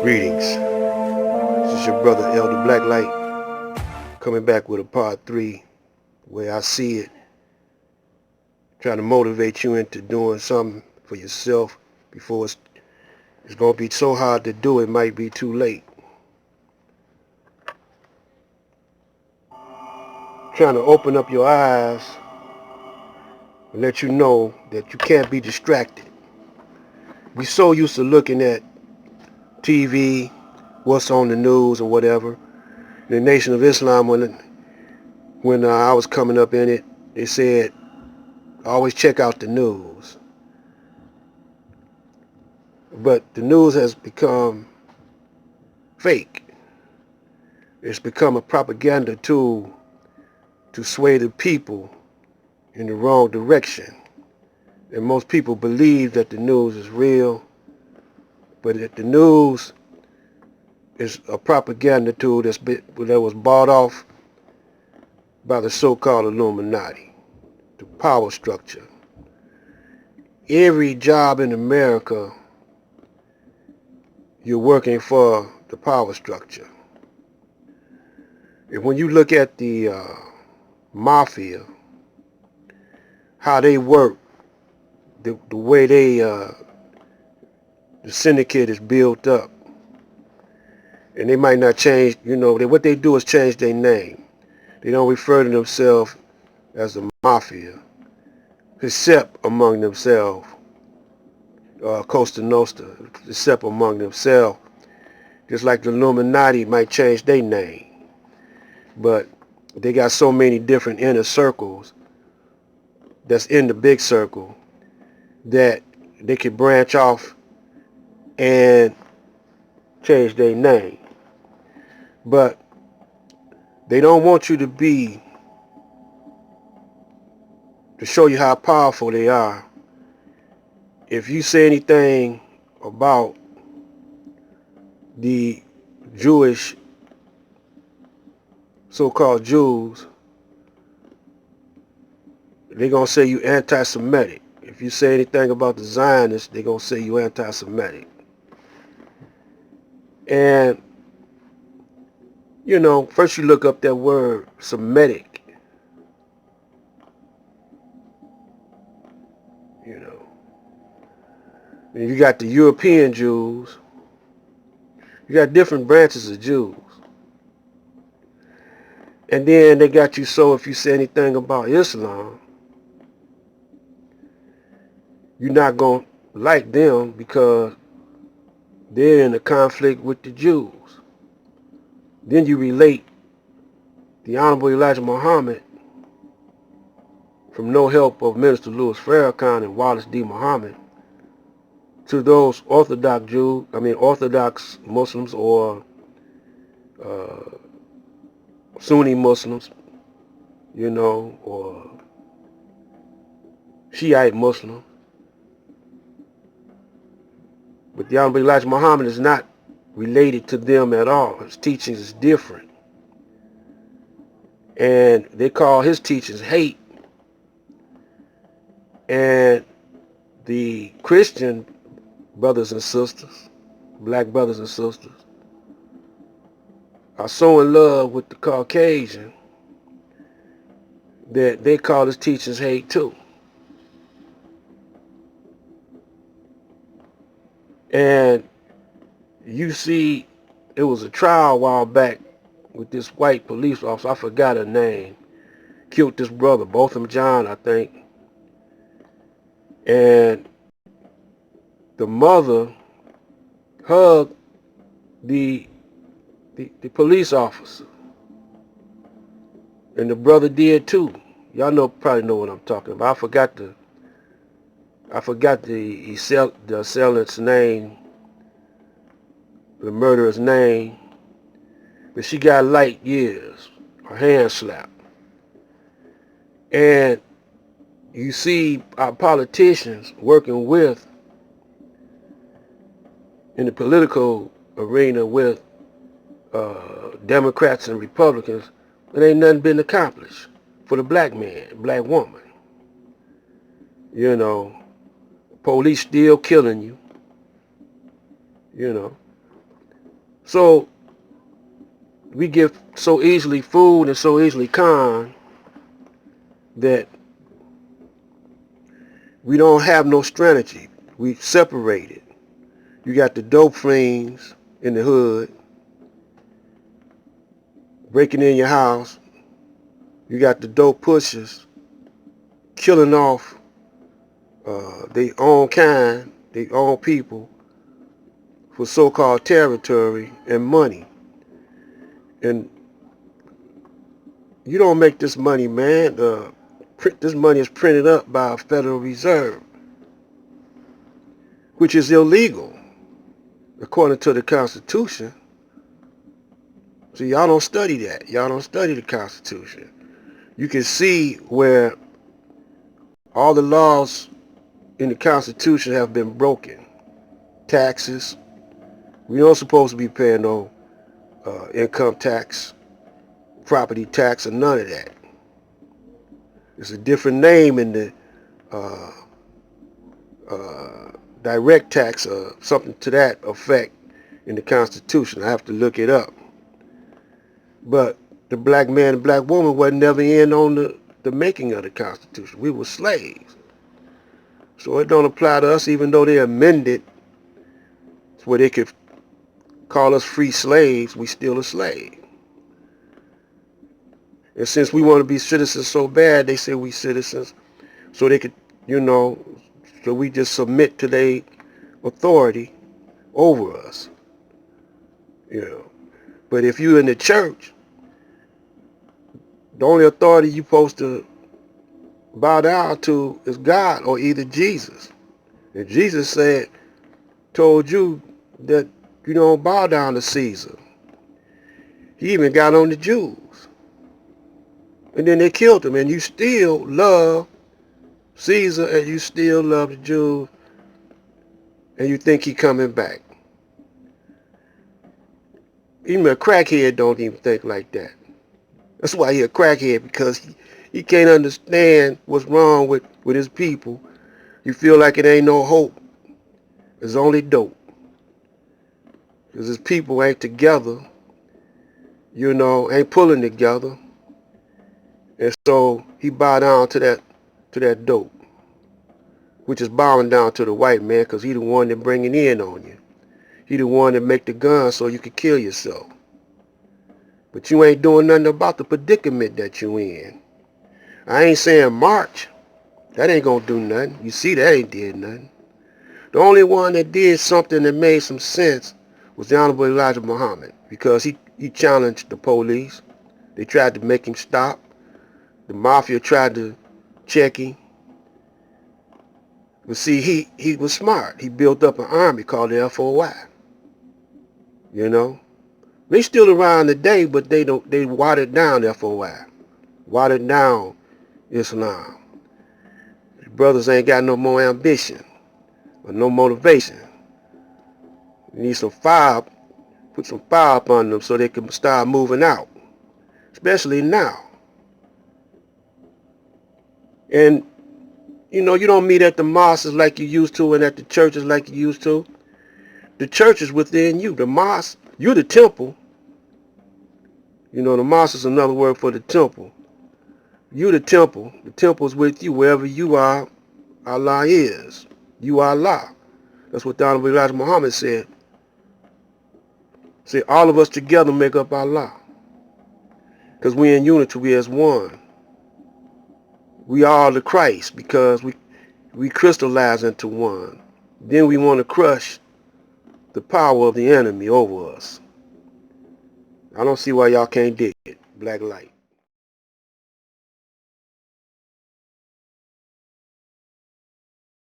Greetings. This is your brother Elder Blacklight coming back with a part 3 where I see it, trying to motivate you into doing something for yourself before it's going to be so hard to do it might be too late. Trying to open up your eyes and let you know that you can't be distracted. We so used to looking at TV, what's on the news or whatever. The Nation of Islam, when I was coming up in it, they said, always check out the news. But the news has become fake. It's become a propaganda tool to sway the people in the wrong direction. And most people believe that the news is real, but that the news is a propaganda tool that was bought off by the so-called Illuminati, the power structure. Every job in America, you're working for the power structure. And when you look at the mafia, how they work, the way the syndicate is built up, and they might not change, what they do is change their name. They don't refer to themselves as the mafia, except among themselves, Costa Nostra, except among themselves. Just like the Illuminati might change their name. But they got so many different inner circles that's in the big circle that they could branch off and change their name. But they don't want you to show you how powerful they are. If you say anything about the Jewish, so-called Jews, they're going to say you anti-Semitic. If you say anything about the Zionists, they're going to say you anti-Semitic. And, first you look up that word, Semitic. And you got the European Jews. You got different branches of Jews. And then they got you so if you say anything about Islam, you're not going to like them because they're in a conflict with the Jews. Then you relate the Honorable Elijah Muhammad from no help of Minister Louis Farrakhan and Wallace D. Muhammad to those Orthodox Muslims or Sunni Muslims, or Shiite Muslims. But the Honorable Elijah Muhammad is not related to them at all. His teachings is different. And they call his teachings hate. And the Christian brothers and sisters, black brothers and sisters, are so in love with the Caucasian that they call his teachings hate too. And you see, it was a trial a while back with this white police officer, I forgot her name, killed this brother, Botham John, I think. And the mother hugged the police officer. And the brother did too. Y'all probably know what I'm talking about. I forgot the assailant's name, the murderer's name. But she got light years. Her hand slapped. And you see our politicians working in the political arena with Democrats and Republicans, but ain't nothing been accomplished for the black man, black woman. Police still killing you. So we get so easily fooled and so easily conned that we don't have no strategy. We separated. You got the dope fiends in the hood breaking in your house. You got the dope pushers killing off their own kind, their own people for so-called territory and money. And you don't make this money, man. This money is printed up by a Federal Reserve, which is illegal according to the Constitution. So y'all don't study that. Y'all don't study the Constitution. You can see where all the laws in the Constitution have been broken. Taxes. We don't supposed to be paying no income tax, property tax, or none of that. It's a different name in the direct tax or something to that effect in the Constitution. I have to look it up. But the black man and black woman wasn't never in on the making of the Constitution. We were slaves. So it don't apply to us, even though they amended where they could call us free slaves. We still a slave. And since we want to be citizens so bad, they say we citizens, so they could, so we just submit to their authority over us. But if you're in the church, the only authority you're supposed to bow down to is God or either Jesus. And Jesus told you that you don't bow down to Caesar. He even got on the Jews. And then they killed him, and you still love Caesar and you still love the Jews, and you think he's coming back. Even a crackhead don't even think like that. That's why he's a crackhead, because he can't understand what's wrong with his people. You feel like it ain't no hope. It's only dope. Because his people ain't together, ain't pulling together. And so he bowed down to that dope, which is bowing down to the white man, because he the one that bring it in on you. He the one that make the gun so you can kill yourself. But you ain't doing nothing about the predicament that you in. I ain't saying march. That ain't gonna do nothing. You see, that ain't did nothing. The only one that did something that made some sense was the Honorable Elijah Muhammad, because he challenged the police. They tried to make him stop. The mafia tried to check him. But see, he was smart. He built up an army called the FOI. They still around today, but they watered down the FOI. Watered down Islam. The brothers ain't got no more ambition or no motivation. You need some fire, put some fire up on them so they can start moving out. Especially now. And you don't meet at the mosques like you used to and at the churches like you used to. The church is within you. The mosque, you're the temple. The mosque is another word for the temple. You the temple. The temple is with you. Wherever you are, Allah is. You are Allah. That's what the Honorable Elijah Muhammad said. Say all of us together make up Allah. Because we in unity, we as one. We are the Christ, because we crystallize into one. Then we want to crush the power of the enemy over us. I don't see why y'all can't dig it. Black light.